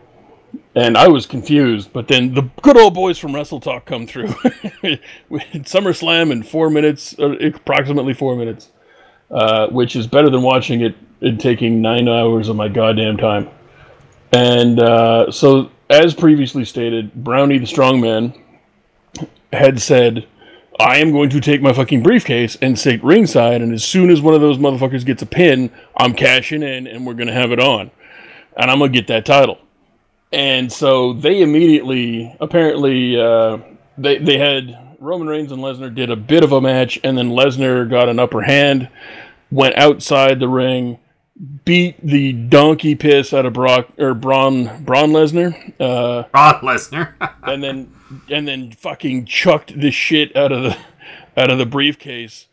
And I was confused, but then the good old boys from Wrestle Talk come through. SummerSlam in 4 minutes, approximately 4 minutes, which is better than watching it and taking 9 hours of my goddamn time. And so, as previously stated, Brownie the Strongman had said, I am going to take my fucking briefcase and sit ringside, and as soon as one of those motherfuckers gets a pin, I'm cashing in, and we're going to have it on. And I'm going to get that title. And so they immediately, apparently, they had Roman Reigns and Lesnar did a bit of a match, and then Lesnar got an upper hand, went outside the ring, beat the donkey piss out of Braun Lesnar. Braun Lesnar. and then fucking chucked the shit out of the briefcase,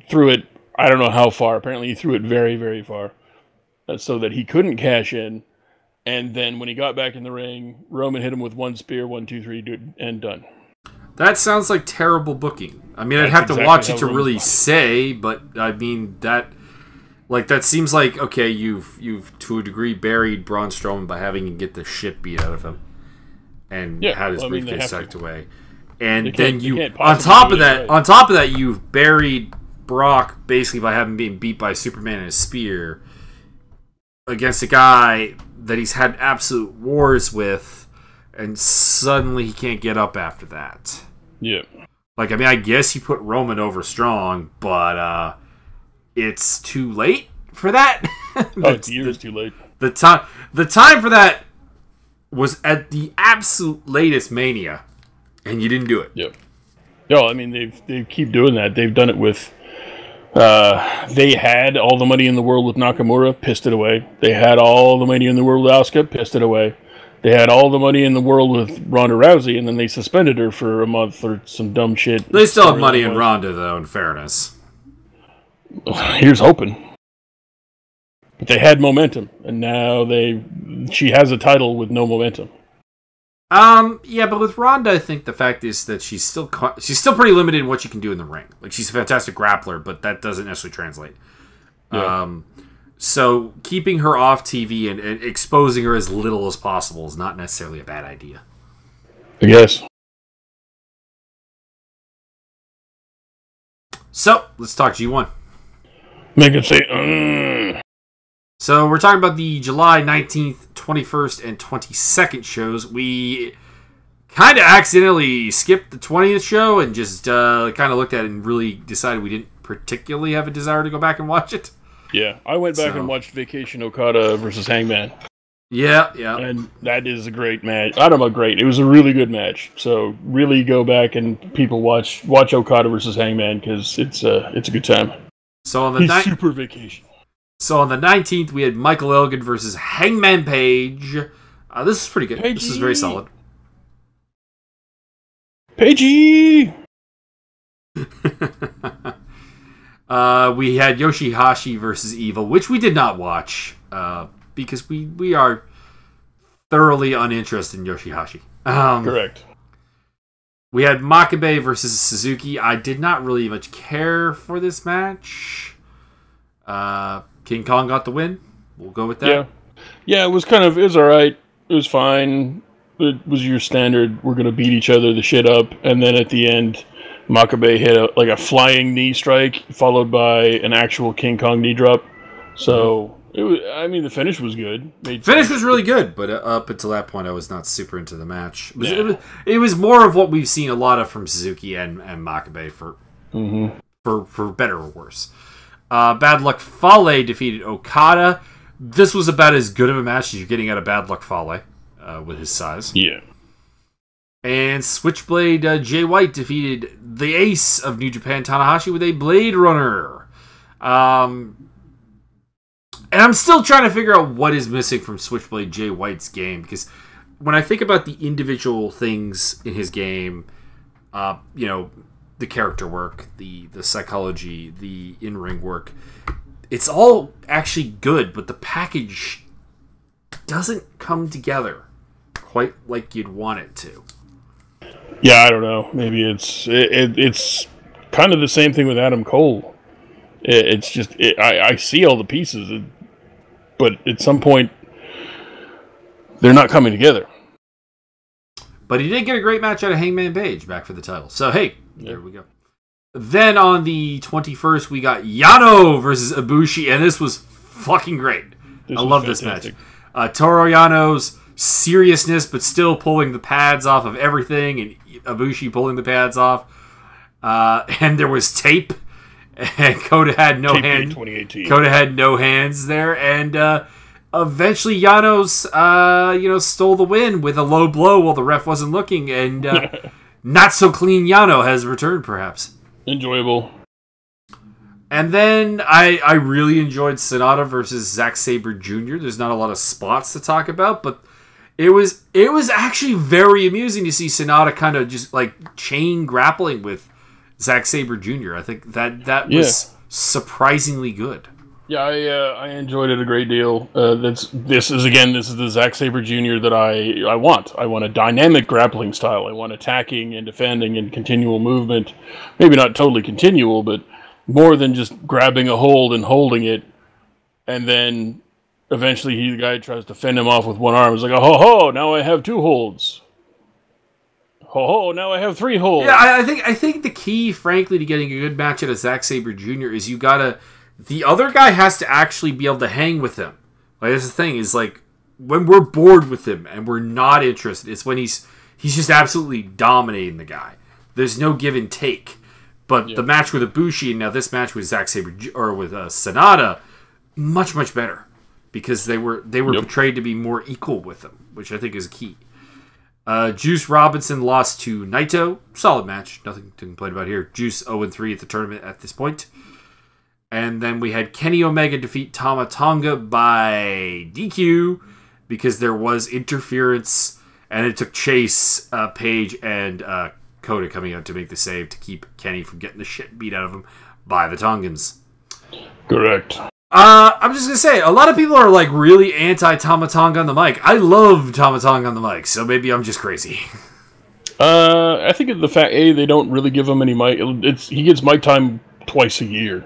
threw it, I don't know how far. Apparently he threw it very, very far, so that he couldn't cash in. And then when he got back in the ring, Roman hit him with one spear, 1, 2, 3, and done. That sounds like terrible booking. I mean, I'd have to watch it to really say, but I mean that seems like, okay, you've to a degree buried Braun Strowman by having him get the shit beat out of him, and had his briefcase sucked away, and then on top of that, you've buried Brock basically by having been beat by Superman and a spear against a guy that he's had absolute wars with, and suddenly he can't get up after that. Yeah. I guess you put Roman over strong, but it's too late for that. It's years too late. The time for that was at the absolute latest Mania, and you didn't do it. Yep. No, I mean, they keep doing that. They've done it with... they had all the money in the world with Nakamura, pissed it away. They had all the money in the world with Asuka, pissed it away. They had all the money in the world with Ronda Rousey, and then they suspended her for a month or some dumb shit. They still have money in Ronda, though, in fairness. Here's hoping. But they had momentum, and now she has a title with no momentum. Yeah, but with Ronda, I think the fact is that she's still pretty limited in what she can do in the ring. Like, she's a fantastic grappler, but that doesn't necessarily translate. Yeah. So keeping her off TV and exposing her as little as possible is not necessarily a bad idea. I guess. So let's talk G1. Make it say. So we're talking about the July 19th, 21st, and 22nd shows. We kind of accidentally skipped the 20th show and just kind of looked at it and really decided we didn't particularly have a desire to go back and watch it. Yeah, I went back and watched Vacation Okada versus Hangman. Yeah. And that is a great match. I don't know, great. It was a really good match. So really go back and people watch Okada versus Hangman because it's a good time. So on the super vacation. So on the 19th, we had Michael Elgin versus Hangman Page. This is pretty good. Pagey. This is very solid. Pagey! We had Yoshihashi versus Evil, which we did not watch because we are thoroughly uninterested in Yoshihashi. Correct. We had Makabe versus Suzuki. I did not really much care for this match. King Kong got the win. We'll go with that. Yeah. It was all right. It was fine. It was your standard. We're gonna beat each other the shit up, and then at the end, Makabe hit a flying knee strike followed by an actual King Kong knee drop. So it was. I mean, the finish was good. Finish was really good, but up until that point, I was not super into the match. It was more of what we've seen a lot of from Suzuki and Makabe for better or worse. Bad Luck Fale defeated Okada. This was about as good of a match as you're getting out of Bad Luck Fale with his size. Yeah. And Switchblade Jay White defeated the ace of New Japan, Tanahashi, with a Blade Runner. And I'm still trying to figure out what is missing from Switchblade Jay White's game, because when I think about the individual things in his game, the character work, the psychology, the in-ring work, it's all actually good, but the package doesn't come together quite like you'd want it to. Yeah, I don't know. Maybe it's kind of the same thing with Adam Cole. It's just I see all the pieces, but at some point they're not coming together. But he did get a great match out of Hangman Page back for the title. So hey, there we go. Then on the 21st, we got Yano versus Ibushi, and this was fucking great. I love this match. Toru Yano's seriousness, but still pulling the pads off of everything, and Ibushi pulling the pads off. And there was tape, and Kota had no hands. Kota had no hands there, and eventually Yano's stole the win with a low blow while the ref wasn't looking, and not so clean Yano has returned, perhaps. Enjoyable. And then I really enjoyed Sonata versus Zack Sabre Jr. There's not a lot of spots to talk about, but it was actually very amusing to see Sonata kind of just like chain grappling with Zack Sabre Jr. I think that was surprisingly good. Yeah, I enjoyed it a great deal. This is the Zack Sabre Jr. that I want. I want a dynamic grappling style. I want attacking and defending and continual movement. Maybe not totally continual, but more than just grabbing a hold and holding it, and then eventually the guy tries to fend him off with one arm. It's like, oh, now I have two holds. Oh, now I have three holds. Yeah, I think the key, frankly, to getting a good match out of Zack Sabre Jr. is the other guy has to actually be able to hang with him. Like, that's the thing, is like, when we're bored with him and we're not interested, it's when he's just absolutely dominating the guy. There's no give and take. But the match with Ibushi and now this match with Zack Sabre or with Sonata, much better, because they were portrayed to be more equal with him, which I think is key. Juice Robinson lost to Naito. Solid match, nothing to complain about here. Juice 0-3 at the tournament at this point. And then we had Kenny Omega defeat Tama Tonga by DQ because there was interference, and it took Chase, Page, and Kota coming out to make the save to keep Kenny from getting the shit beat out of him by the Tongans. Correct. I'm just gonna say, a lot of people are like really anti-Tama Tonga on the mic. I love Tama Tonga on the mic, so maybe I'm just crazy. I think the fact they don't really give him any mic. He gets mic time twice a year,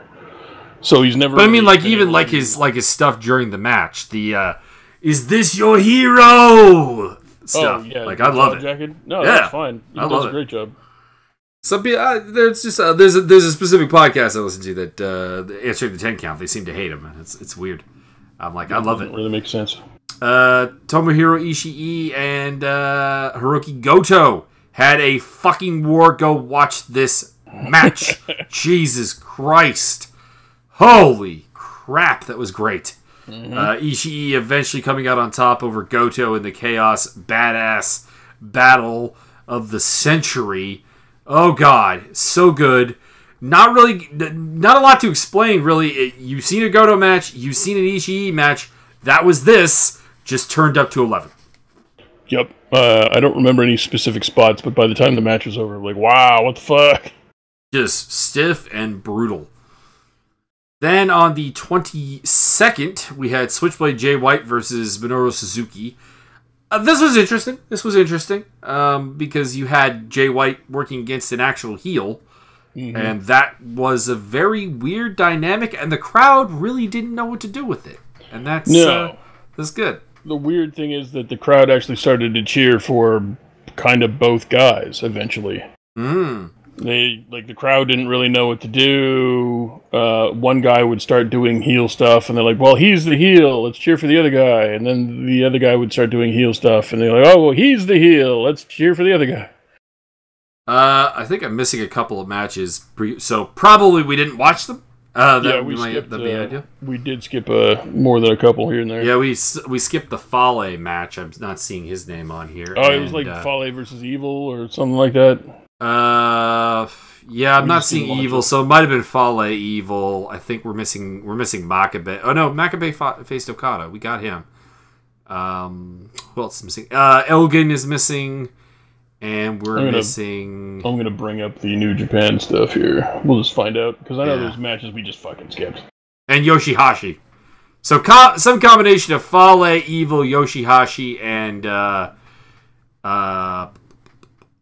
so he's never. But I mean, like even like his stuff during the match. The "Is this your hero?" stuff. Oh, yeah, like I love it. Jacket? No, that's fine. He does a great job. Some people, there's just there's a specific podcast I listen to that answering the 10 count. They seem to hate him, and it's weird. I'm like, I love it. Really makes sense. Tomohiro Ishii and Hiroki Goto had a fucking war. Go watch this match. Jesus Christ! Holy crap, that was great. Mm-hmm. Ishii eventually coming out on top over Goto in the Chaos Badass Battle of the Century. Oh God, so good. Not a lot to explain, really. You've seen a Goto match, you've seen an Ishii match. That was this, just turned up to 11. Yep. I don't remember any specific spots, but by the time the match was over, I'm like, wow, what the fuck? Just stiff and brutal. Then on the 22nd, we had Switchblade Jay White versus Minoru Suzuki. This was interesting. Because you had Jay White working against an actual heel. Mm-hmm. And that was a very weird dynamic, and the crowd really didn't know what to do with it. And that's good. The weird thing is that the crowd actually started to cheer for kind of both guys eventually. The crowd didn't really know what to do. One guy would start doing heel stuff, and they're like, well, he's the heel, let's cheer for the other guy. And then the other guy would start doing heel stuff, and they're like, oh, well, he's the heel, let's cheer for the other guy. I think I'm missing a couple of matches, so probably we didn't watch them. We did skip more than a couple here and there. Yeah, we skipped the Fale match. I'm not seeing his name on here. Oh, it was like Fale versus Evil or something like that. Yeah, I'm not seeing Evil, so it might have been Fale Evil. I think we're missing Makabe. Oh no, Makabe faced Okada. We got him. Who else is missing? Elgin is missing, and we're missing. I'm gonna bring up the New Japan stuff here. We'll just find out, because I know there's matches we just fucking skipped. And Yoshihashi. So some combination of Fale, Evil, Yoshihashi, and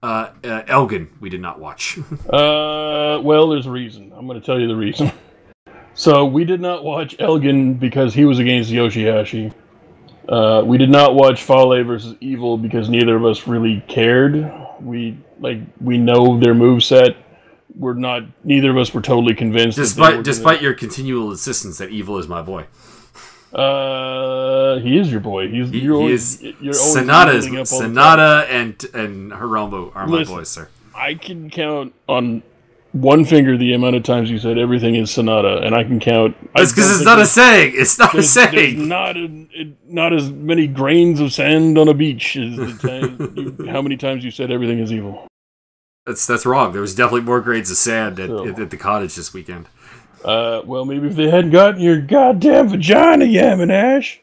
Elgin we did not watch. Well, there's a reason. I'm going to tell you the reason. So we did not watch Elgin because he was against Yoshihashi. We did not watch Fale versus Evil because neither of us really cared. We know their moveset. Neither of us were totally convinced. Despite your continual insistence that Evil is my boy. He is your boy. You're Sonata and Hiromu are my boys, sir. I can count on one finger the amount of times you said everything is Sonata, and I can count. That's because it's not a saying. It's not a saying. There's not as many grains of sand on a beach as the time. How many times you said everything is evil? That's wrong. There was definitely more grains of sand at the cottage this weekend. Well, maybe if they hadn't gotten your goddamn vagina yamming, Ash.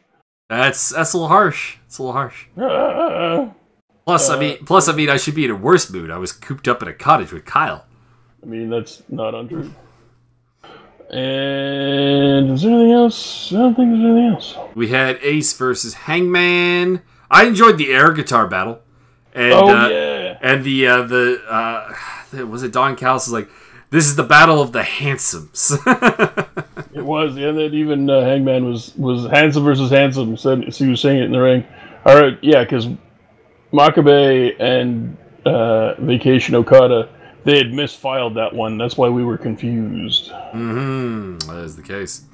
That's a little harsh. It's a little harsh. Plus, I mean, I should be in a worse mood. I was cooped up in a cottage with Kyle. I mean, that's not untrue. And is there anything else? I don't think there's anything else. We had Ace versus Hangman. I enjoyed the air guitar battle. And, yeah. And was it Don Callis is like, this is the battle of the handsomes. It was, yeah. That even Hangman was handsome versus handsome. Said he was saying it in the ring. All right, yeah, because Makabe and Vacation Okada, they had misfiled that one. That's why we were confused. That is the case.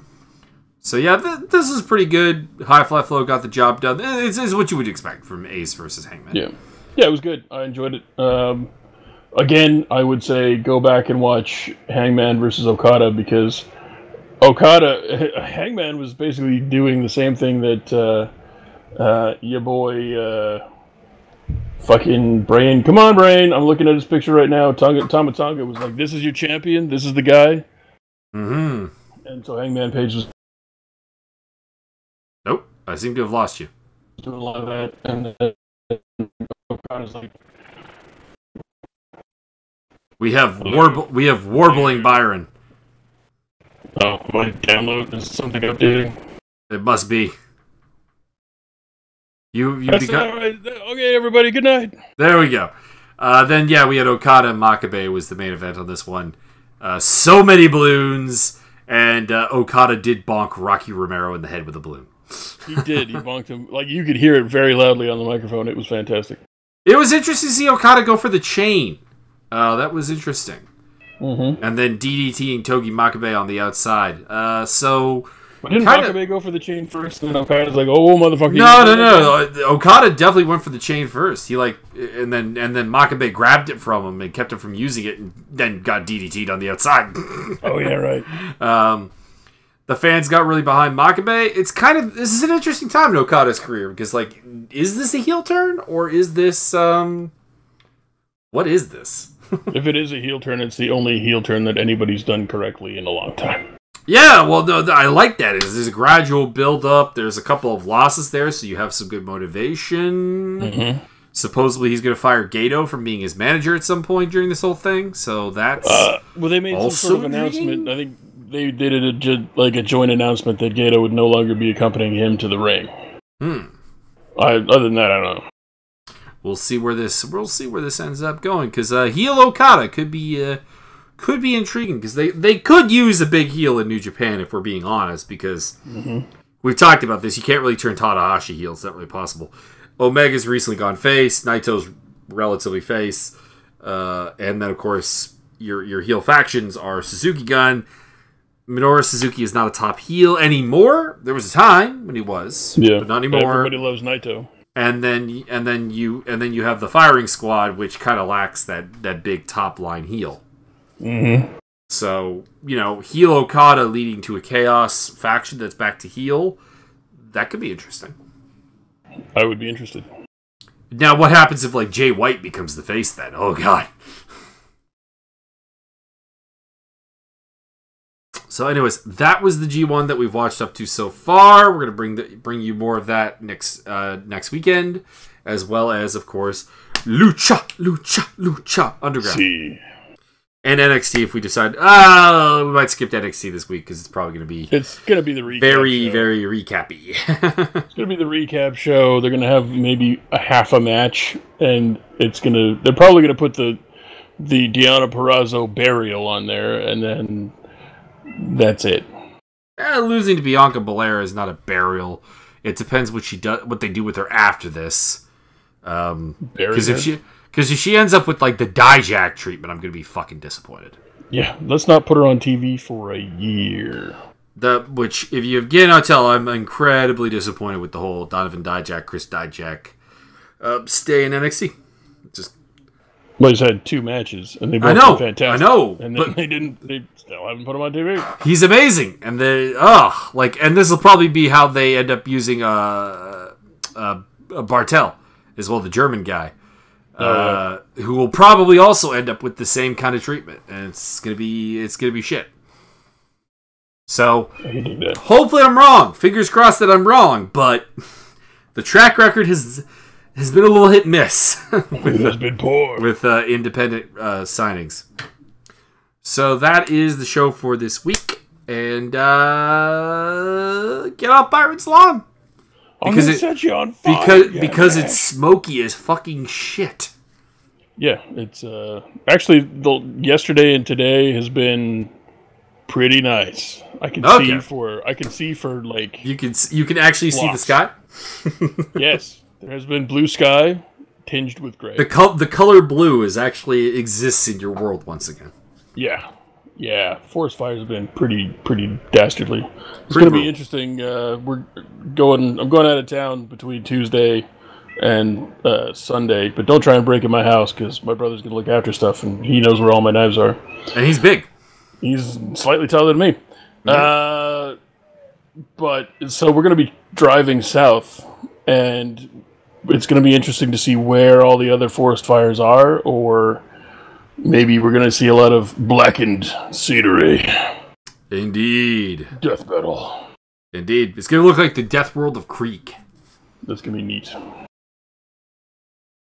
So yeah, this is pretty good. High Fly Flow got the job done. It's what you would expect from Ace versus Hangman. Yeah, it was good. I enjoyed it. Again, I would say go back and watch Hangman versus Okada, because Hangman was basically doing the same thing that your boy fucking Brain. Come on, Brain! I'm looking at his picture right now. Tama Tonga was like, "This is your champion. This is the guy." And so Hangman Page was. Nope, I seem to have lost you. Doing a lot of that, and Okada's like. We have warbling Byron. Oh, my download is something updating. It must be. That's all right. Okay, everybody, good night. There we go. Then, yeah, we had Okada and Makabe was the main event on this one. So many balloons, and Okada did bonk Rocky Romero in the head with a balloon. He did. He bonked him. Like, you could hear it very loudly on the microphone. It was fantastic. It was interesting to see Okada go for the chain. That was interesting. Mm-hmm. And then DDT and Togi Makabe on the outside. But didn't Makabe go for the chain first? And then Okada's like, "Oh, motherfucker!" No. Okada definitely went for the chain first. He and then Makabe grabbed it from him and kept him from using it, and then got DDT'd on the outside. Oh yeah, right. The fans got really behind Makabe. This is an interesting time in Okada's career because, like, is this a heel turn or is this what is this? If it is a heel turn, it's the only heel turn that anybody's done correctly in a long time. Yeah, well, no, I like that. There's a gradual build-up. There's a couple of losses there, so you have some good motivation. Mm-hmm. Supposedly, he's going to fire Gato from being his manager at some point during this whole thing, so that's well, they made some sort of announcement. I think they did a joint announcement that Gato would no longer be accompanying him to the ring. Other than that, I don't know. We'll see where this ends up going, because heel Okada could be intriguing, because they could use a big heel in New Japan, if we're being honest, because we've talked about this. You can't really turn Tanahashi heel. It's not really possible. Omega's recently gone face. Naito's relatively face. And then, of course, your heel factions are Suzuki Gun. Minoru Suzuki is not a top heel anymore. There was a time when he was, but not anymore. Everybody loves Naito. And then you have the Firing Squad, which kind of lacks that big top line heel. Mm-hmm. So, heel Okada leading to a Chaos faction that's back to heel, that could be interesting. I would be interested. Now, what happens if, like, Jay White becomes the face then? Oh, God. So, anyways, that was the G1 that we've watched up to so far. We're going to bring you more of that next weekend, as well as, of course, Lucha Underground. See. And NXT, if we decide, we might skip NXT this week because it's probably going to be... It's going to be the recap very, show. Very recap-y. It's going to be the recap show. They're going to have maybe a half a match, and they're probably going to put the Deonna Purrazzo burial on there, and then that's it. Losing to Bianca Belair is not a burial. It depends what they do with her after this. Because if she ends up with, like, the Dijak treatment, I'm going to be fucking disappointed. Yeah, let's not put her on TV for a year. Which, if you again, I'm incredibly disappointed with the whole Donovan Dijak, Chris Dijak stay in NXT. Well, he's had 2 matches, and they both been fantastic. I know, and then they still haven't put him on TV. He's amazing, and and this will probably be how they end up using Bartel as well, the German guy. Who will probably also end up with the same kind of treatment, and it's gonna be shit. So hopefully I'm wrong. Fingers crossed that I'm wrong, but the track record has been a little hit and miss. It has been poor with independent signings. So that is the show for this week, and get off Byron's lawn. Because it set you on fire. Because it's smoky as fucking shit. Yeah, it's actually yesterday and today has been pretty nice. I can see for like you can actually see the sky. Yes, there has been blue sky tinged with gray. The color blue actually exists in your world once again. Yeah, forest fires have been pretty dastardly. It's going to be interesting. I'm going out of town between Tuesday and Sunday, but don't try and break in my house because my brother's going to look after stuff, and he knows where all my knives are. And he's big. He's slightly taller than me. Mm-hmm. But so we're going to be driving south, and it's going to be interesting to see where all the other forest fires are, or maybe we're going to see a lot of blackened scenery. Indeed. Death metal. Indeed. It's going to look like the death world of Creek. That's going to be neat.